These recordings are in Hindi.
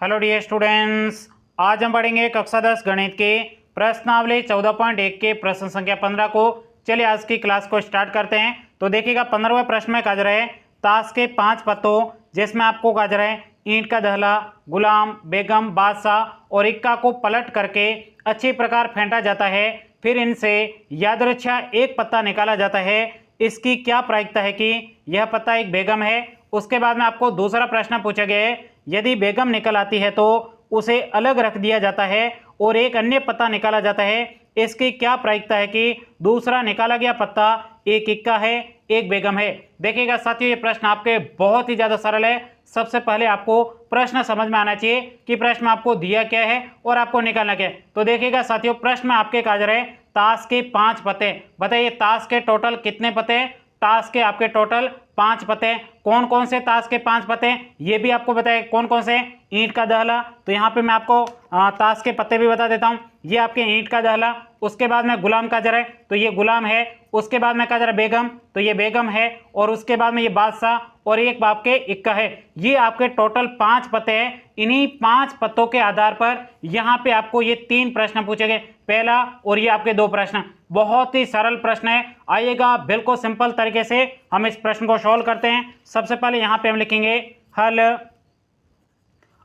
हेलो डियर स्टूडेंट्स, आज हम पढ़ेंगे कक्षा 10 गणित के प्रश्नावली 14.1 के प्रश्न संख्या 15 को। चलिए आज की क्लास को स्टार्ट करते हैं। तो देखिएगा 15वें प्रश्न में कहा जा रहा है ताश के 5 पत्तों, जिसमें आपको कहा जा रहा है ईंट का दहला, गुलाम, बेगम, बादशाह और इक्का को पलट करके अच्छी प्रकार फेंटा जाता है, फिर इनसे यादृच्छा एक पत्ता निकाला जाता है। इसकी क्या प्रायिकता है कि यह पत्ता एक बेगम है। उसके बाद में आपको दूसरा प्रश्न पूछा गया है, यदि बेगम निकल आती है तो उसे अलग रख दिया जाता है और एक अन्य पत्ता निकाला जाता है। इसकी क्या प्रायिकता है कि दूसरा निकाला गया पत्ता एक इक्का है, एक बेगम है। देखिएगा साथियों, ये प्रश्न आपके बहुत ही ज्यादा सरल है। सबसे पहले आपको प्रश्न समझ में आना चाहिए कि प्रश्न में आपको दिया क्या है और आपको निकालना क्या है। तो देखिएगा साथियों, प्रश्न में आपके कहा जा रहा है ताश के 5 पत्ते। बताइए ताश के टोटल कितने पत्ते हैं? ताश के आपके टोटल 5 पत्ते। कौन कौन से ताश के 5 पत्ते ये भी आपको बताए। कौन कौन से? ईंट का दहला, तो यहाँ पे मैं आपको ताश के पत्ते भी बता देता हूँ। ये आपके ईंट का दहला, उसके बाद में गुलाम का जरा, तो ये गुलाम है। उसके बाद में कहा जरा बेगम, तो ये बेगम है। और उसके बाद में ये बादशाह और एक बाप के इक्का है। ये आपके टोटल 5 पत्ते हैं। इन्हीं 5 पत्तों के आधार पर यहाँ पे आपको ये 3 प्रश्न पूछे गए, पहला और ये आपके 2 प्रश्न। बहुत ही सरल प्रश्न है। आइएगा बिल्कुल सिंपल तरीके से हम इस प्रश्न को सॉल्व करते हैं। सबसे पहले यहाँ पे हम लिखेंगे हल।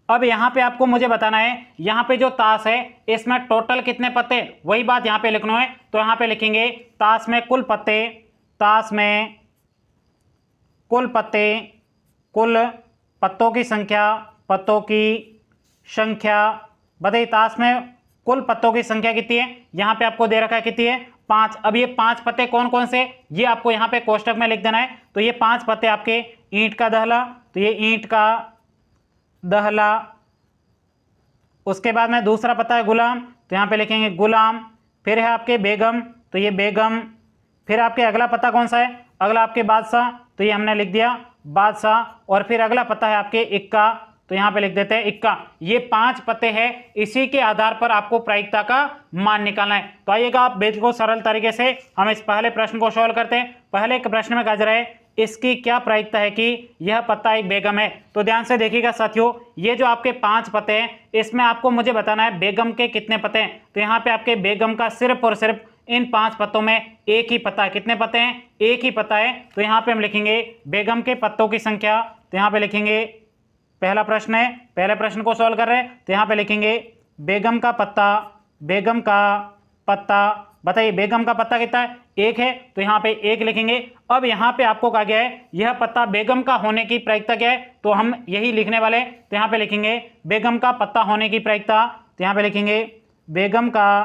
अब यहाँ पे आपको मुझे बताना है यहाँ पे जो ताश है इसमें टोटल कितने पत्ते, वही बात यहाँ पे लिखना है। तो यहाँ पे लिखेंगे ताश में कुल पत्ते, ताश में कुल पत्ते, कुल पत्तों की संख्या, पत्तों की संख्या। बताइए ताश में कुल पत्तों की संख्या कितनी है? यहाँ पे आपको दे रखा है कितनी है? 5। अब ये 5 पत्ते कौन कौन से, ये आपको यहाँ पे कोष्टक में लिख देना है। तो ये 5 पत्ते आपके ईंट का दहला, तो ये ईंट का दहला। उसके बाद में दूसरा पत्ता है गुलाम, तो यहाँ पे लिखेंगे गुलाम। फिर है आपके बेगम, तो ये बेगम। फिर आपके अगला पत्ता कौन सा है? अगला आपके बादशाह, तो ये हमने लिख दिया बादशाह। और फिर अगला पत्ता है आपके इक्का, तो यहाँ पे लिख देते हैं इक्का। ये 5 पत्ते हैं, इसी के आधार पर आपको प्रायिकता का मान निकालना है। तो आइएगा आप बिल्कुल सरल तरीके से हम इस पहले प्रश्न को सॉल्व करते हैं। पहले के प्रश्न में कहा जा रहा है इसकी क्या प्रायिकता है कि यह पत्ता एक बेगम है। तो ध्यान से देखिएगा साथियों, ये जो आपके 5 पत्ते हैं इसमें आपको मुझे बताना है बेगम के कितने पत्ते हैं। तो यहाँ पे आपके बेगम का सिर्फ और सिर्फ इन 5 पत्तों में एक ही पत्ता है। कितने पत्ते हैं? एक ही पत्ता है। तो यहाँ पे हम लिखेंगे बेगम के पत्तों की संख्या। तो यहाँ पे लिखेंगे, पहला प्रश्न है, पहले प्रश्न को सॉल्व कर रहे हैं। तो यहाँ पे लिखेंगे बेगम का पत्ता, बेगम का पत्ता। बताइए बेगम का पत्ता कितना है? 1 है, तो यहाँ पे 1 लिखेंगे। अब यहाँ पे आपको कहा गया है यह पत्ता बेगम का होने की प्रायिकता क्या है, तो हम यही लिखने वाले। तो यहाँ पे लिखेंगे बेगम का पत्ता होने की प्रायिकता। तो यहाँ पे लिखेंगे बेगम का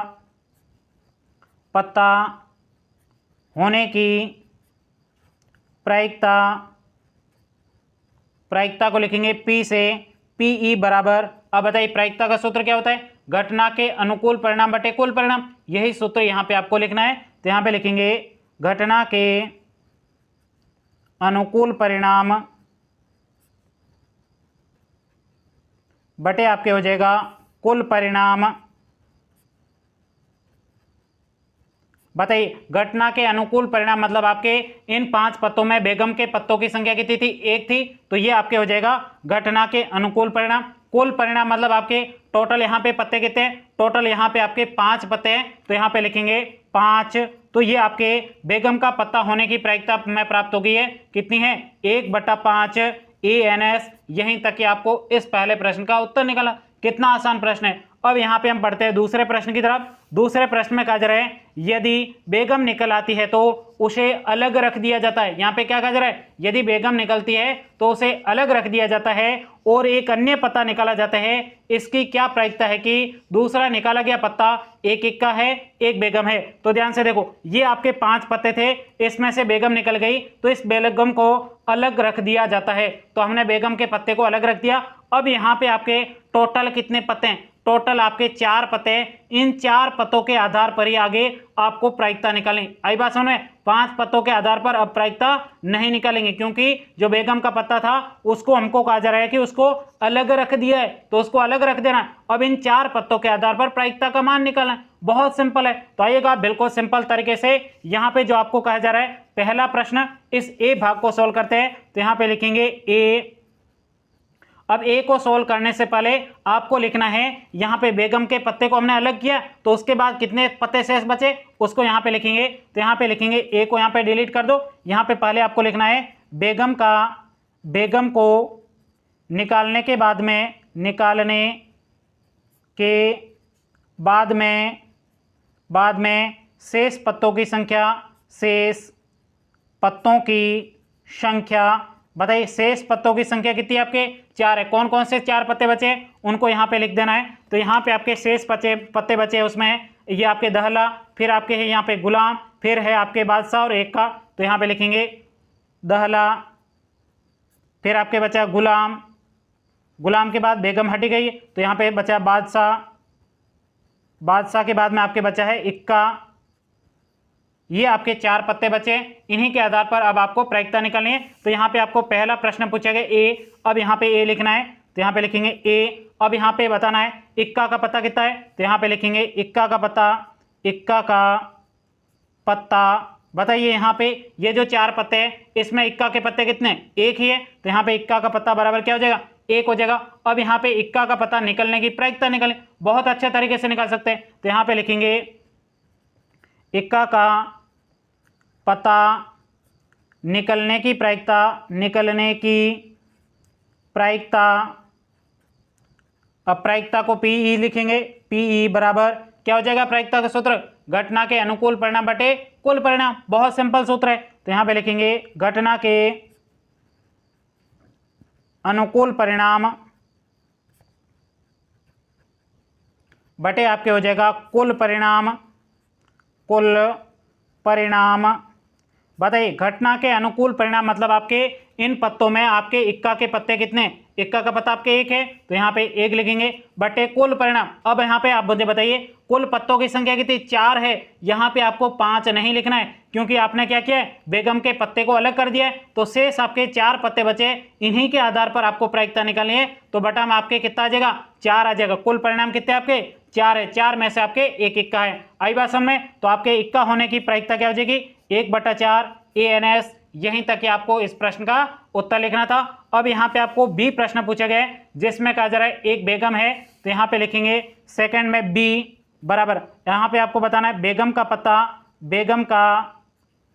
पत्ता होने की प्रायिकता। प्रायिकता को लिखेंगे P से, PE बराबर। अब बताइए प्रायिकता का सूत्र क्या होता है? घटना के अनुकूल परिणाम बटे कुल परिणाम। यही सूत्र यहाँ पे आपको लिखना है। तो यहाँ पे लिखेंगे घटना के अनुकूल परिणाम बटे आपके हो जाएगा कुल परिणाम। बताइए घटना के अनुकूल परिणाम मतलब आपके इन 5 पत्तों में बेगम के पत्तों की संख्या कितनी थी? 1 थी। तो ये आपके हो जाएगा घटना के अनुकूल परिणाम। कुल परिणाम मतलब आपके टोटल यहाँ पे पत्ते कितने हैं? टोटल यहाँ पे आपके 5 पत्ते हैं। तो यहाँ पे लिखेंगे 5। तो ये आपके बेगम का पत्ता होने की प्रायिकता में प्राप्त हो गई है। कितनी है? 1/5 ANS। यहीं तक कि आपको इस पहले प्रश्न का उत्तर निकला। कितना आसान प्रश्न है। अब यहाँ पे हम पढ़ते हैं दूसरे प्रश्न की तरफ। दूसरे प्रश्न में कहा जा रहा है यदि बेगम निकल आती है तो उसे अलग रख दिया जाता है। यहाँ पे क्या कहा जा रहा है? यदि बेगम निकलती है तो उसे अलग रख दिया जाता है और एक अन्य पत्ता निकाला जाता है। इसकी क्या प्रायिकता है कि दूसरा निकाला गया पत्ता एक इक्का है, एक बेगम है। तो ध्यान से देखो, ये आपके 5 पत्ते थे, इसमें से बेगम निकल गई तो इस बेगम को अलग रख दिया जाता है। तो हमने बेगम के पत्ते को अलग रख दिया। अब यहाँ पे आपके टोटल कितने पत्ते हैं? टोटल आपके 4 पत्ते हैं। इन 4 पत्तों के आधार पर ही आगे आपको प्रायिकता निकालनी। आई बात समझ में? 5 पत्तों के आधार पर अब प्रायिकता नहीं निकालेंगे, क्योंकि जो बेगम का पत्ता था उसको हमको कहा जा रहा है कि उसको अलग रख दिया है, तो उसको अलग रख देना। अब इन 4 पत्तों के आधार पर प्रायिकता का मान निकालना है। बहुत सिंपल है। तो आइएगा बिल्कुल सिंपल तरीके से यहाँ पे जो आपको कहा जा रहा है पहला प्रश्न, इस ए भाग को सोल्व करते हैं। तो यहाँ पे लिखेंगे ए अब ए को सोल्व करने से पहले आपको लिखना है, यहाँ पे बेगम के पत्ते को हमने अलग किया तो उसके बाद कितने पत्ते शेष बचे उसको यहाँ पे लिखेंगे। तो यहाँ पे लिखेंगे ए को यहाँ पे डिलीट कर दो। यहाँ पे पहले आपको लिखना है बेगम को निकालने के बाद में शेष पत्तों की संख्या बताइए, शेष पत्तों की संख्या कितनी है आपके 4 है। कौन कौन से 4 पत्ते बचे उनको यहाँ पे लिख देना है। तो यहाँ पे आपके शेष पत्ते बचे उसमें ये आपके दहला, फिर आपके है यहाँ पे गुलाम, फिर है आपके बादशाह और एक का। तो यहाँ पे लिखेंगे दहला, फिर आपके बचा गुलाम के बाद बेगम हटी गई तो यहाँ पे बचा बादशाह के बाद में आपके बचा है इक्का। ये आपके 4 पत्ते बचे। इन्हीं के आधार पर अब आपको प्रायिकता निकालनी है। तो यहाँ पे आपको पहला प्रश्न पूछा गया ए, अब यहाँ पे ए लिखना है तो यहाँ पे लिखेंगे ए। अब यहाँ पे बताना है इक्का का पत्ता कितना है तो यहाँ पे लिखेंगे इक्का का पत्ता बताइए। यहाँ पे ये जो 4 पत्ते हैं इसमें इक्का के पत्ते कितने एक ही है तो यहाँ पे इक्का का पत्ता बराबर क्या हो जाएगा 1 हो जाएगा। अब यहाँ पे इक्का का पत्ता निकलने की प्रायिकता निकालें, बहुत अच्छे तरीके से निकाल सकते हैं। तो यहाँ पे लिखेंगे इक्का का पता निकलने की प्रायिकता अब प्रायिकता को पीई लिखेंगे। पीई बराबर क्या हो जाएगा, प्रायिकता का सूत्र घटना के अनुकूल परिणाम बटे कुल परिणाम। बहुत सिंपल सूत्र है। तो यहाँ पे लिखेंगे घटना के अनुकूल परिणाम बटे आपके हो जाएगा कुल परिणाम। बताइए घटना के अनुकूल परिणाम मतलब आपके इन पत्तों में आपके इक्का के पत्ते कितने, इक्का का पत्ता आपके 1 है तो यहाँ पे 1 लिखेंगे बटे कुल परिणाम। अब यहाँ पे आप मुझे बताइए कुल पत्तों की संख्या कितनी 4 है। यहाँ पे आपको 5 नहीं लिखना है क्योंकि आपने क्या किया है बेगम के पत्ते को अलग कर दिया है। तो शेष आपके 4 पत्ते बचे, इन्हीं के आधार पर आपको प्रायिकता निकालनी है। तो बटा में आपके कितना आ जाएगा 4 आ जाएगा। कुल परिणाम कितने आपके 4 है, 4 में से आपके 1 इक्का है। आई बात समझ में। तो आपके इक्का होने की प्रायिकता क्या हो जाएगी 1/4 ANS। यहीं तक कि आपको इस प्रश्न का उत्तर लिखना था। अब यहाँ पे आपको बी प्रश्न पूछा गया है जिसमें कहा जा रहा है एक बेगम है तो यहाँ पे लिखेंगे सेकंड में बी बराबर, यहाँ पे आपको बताना है बेगम का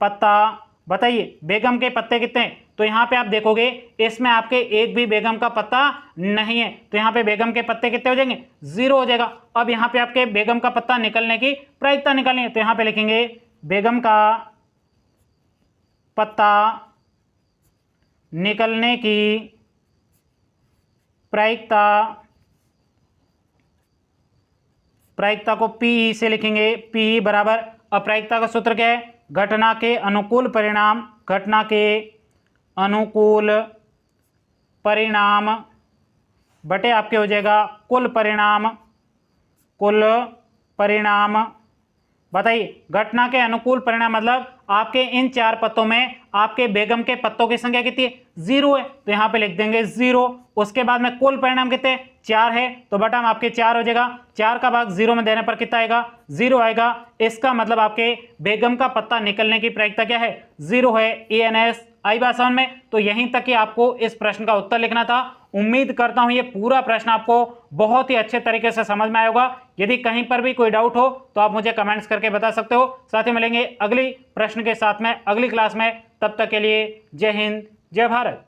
पत्ता बताइए बेगम के पत्ते कितने। तो यहाँ पे आप देखोगे इसमें आपके एक भी बेगम का पत्ता नहीं है तो यहाँ पे बेगम के पत्ते कितने हो जाएंगे 0 हो जाएगा। अब यहाँ पे आपके बेगम का पत्ता निकलने की प्रायिकता निकालनी है तो यहाँ पे लिखेंगे बेगम का पत्ता निकलने की प्रायिकता को पी से लिखेंगे। पी बराबर अप्रायिकता का सूत्र क्या है घटना के अनुकूल परिणाम बटे आपके हो जाएगा कुल परिणाम। बताइए घटना के अनुकूल परिणाम मतलब आपके इन 4 पत्तों में आपके बेगम के पत्तों की संख्या कितनी है 0 है तो यहाँ पे लिख देंगे 0। उसके बाद में कुल परिणाम कितने 4 है तो बटा में आपके 4 हो जाएगा। 4 का भाग 0 में देने पर कितना आएगा 0 आएगा। इसका मतलब आपके बेगम का पत्ता निकलने की प्रायिकता क्या है 0 है ANS। आई बात समझ में। तो यहीं तक कि आपको इस प्रश्न का उत्तर लिखना था। उम्मीद करता हूं ये पूरा प्रश्न आपको बहुत ही अच्छे तरीके से समझ में आया होगा। यदि कहीं पर भी कोई डाउट हो तो आप मुझे कमेंट्स करके बता सकते हो। साथ ही मिलेंगे अगली प्रश्न के साथ में अगली क्लास में। तब तक के लिए जय हिंद जय भारत।